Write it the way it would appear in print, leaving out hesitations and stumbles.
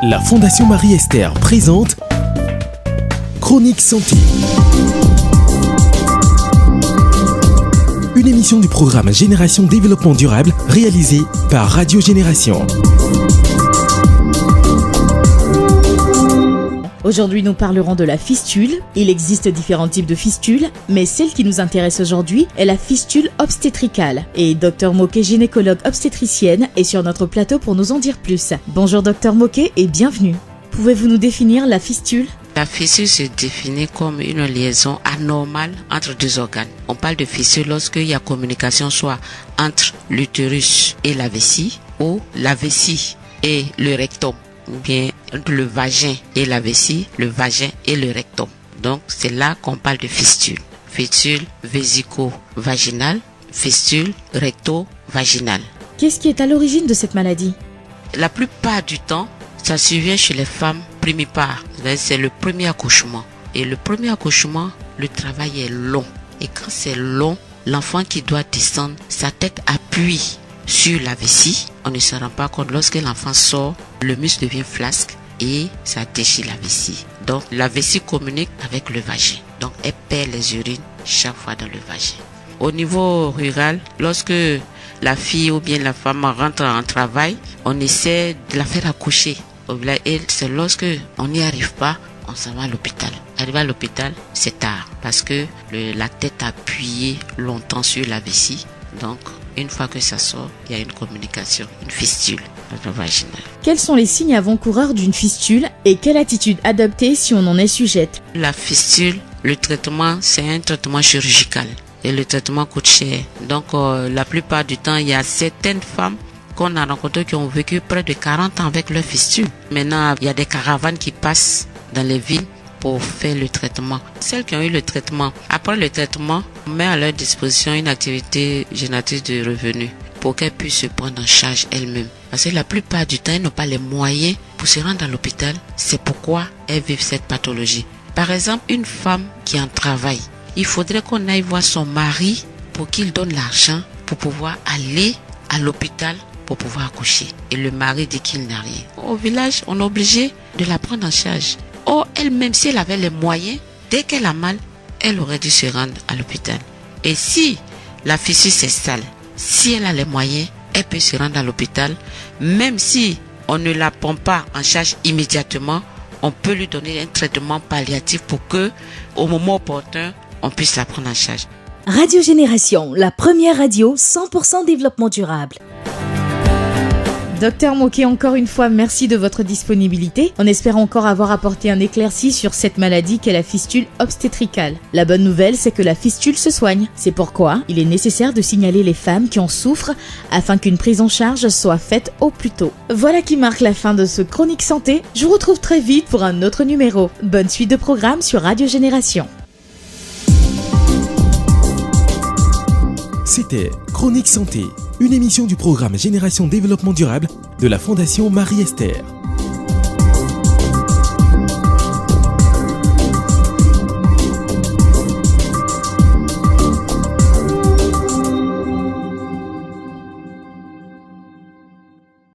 La Fondation Marie-Esther présente Chronique Santé. Une émission du programme Génération Développement Durable réalisée par Radio Génération. Aujourd'hui, nous parlerons de la fistule. Il existe différents types de fistules, mais celle qui nous intéresse aujourd'hui est la fistule obstétricale. Et Dr Moquet, gynécologue obstétricienne, est sur notre plateau pour nous en dire plus. Bonjour Dr Moquet et bienvenue. Pouvez-vous nous définir la fistule ? La fistule se définit comme une liaison anormale entre deux organes. On parle de fistule lorsqu'il y a communication soit entre l'utérus et la vessie, ou la vessie et le rectum, ou bien entre le vagin et la vessie, le vagin et le rectum. Donc c'est là qu'on parle de fistule. Fistule vésico-vaginale, fistule recto-vaginale. Qu'est-ce qui est à l'origine de cette maladie ? La plupart du temps, ça survient chez les femmes primipares. C'est le premier accouchement. Et le premier accouchement, le travail est long. Et quand c'est long, l'enfant qui doit descendre, sa tête appuie sur la vessie. On ne se rend pas compte. Lorsque l'enfant sort, le muscle devient flasque et ça déchire la vessie. Donc la vessie communique avec le vagin. Donc elle perd les urines chaque fois dans le vagin. Au niveau rural, lorsque la fille ou bien la femme rentre en travail, on essaie de la faire accoucher. Et c'est lorsque on n'y arrive pas, on s'en va à l'hôpital. Arrivé à l'hôpital, c'est tard parce que la tête a appuyé longtemps sur la vessie. Donc, une fois que ça sort, il y a une communication, une fistule vaginale. Quels sont les signes avant-coureurs d'une fistule et quelle attitude adopter si on en est sujette ? La fistule, le traitement, c'est un traitement chirurgical et le traitement coûte cher. Donc, la plupart du temps, il y a certaines femmes qu'on a rencontrées qui ont vécu près de 40 ans avec leur fistule. Maintenant, il y a des caravanes qui passent dans les villes pour faire le traitement. Celles qui ont eu le traitement, après le traitement, on met à leur disposition une activité génératrice de revenus pour qu'elles puissent se prendre en charge elles-mêmes. Parce que la plupart du temps, elles n'ont pas les moyens pour se rendre à l'hôpital. C'est pourquoi elles vivent cette pathologie. Par exemple, une femme qui en travaille, il faudrait qu'on aille voir son mari pour qu'il donne l'argent pour pouvoir aller à l'hôpital pour pouvoir accoucher. Et le mari dit qu'il n'a rien. Au village, on est obligé de la prendre en charge. Or, elle-même, si elle avait les moyens, dès qu'elle a mal, elle aurait dû se rendre à l'hôpital. Et si la fistule s'installe, si elle a les moyens, elle peut se rendre à l'hôpital. Même si on ne la prend pas en charge immédiatement, on peut lui donner un traitement palliatif pour que, au moment opportun, on puisse la prendre en charge. Radio Génération, la première radio 100% développement durable. Docteur Moquet, encore une fois, merci de votre disponibilité. On espère encore avoir apporté un éclairci sur cette maladie qu'est la fistule obstétricale. La bonne nouvelle, c'est que la fistule se soigne. C'est pourquoi il est nécessaire de signaler les femmes qui en souffrent afin qu'une prise en charge soit faite au plus tôt. Voilà qui marque la fin de ce Chronique Santé. Je vous retrouve très vite pour un autre numéro. Bonne suite de programme sur Radio Génération. C'était Chronique Santé, une émission du programme Génération Développement Durable de la Fondation Marie-Esther.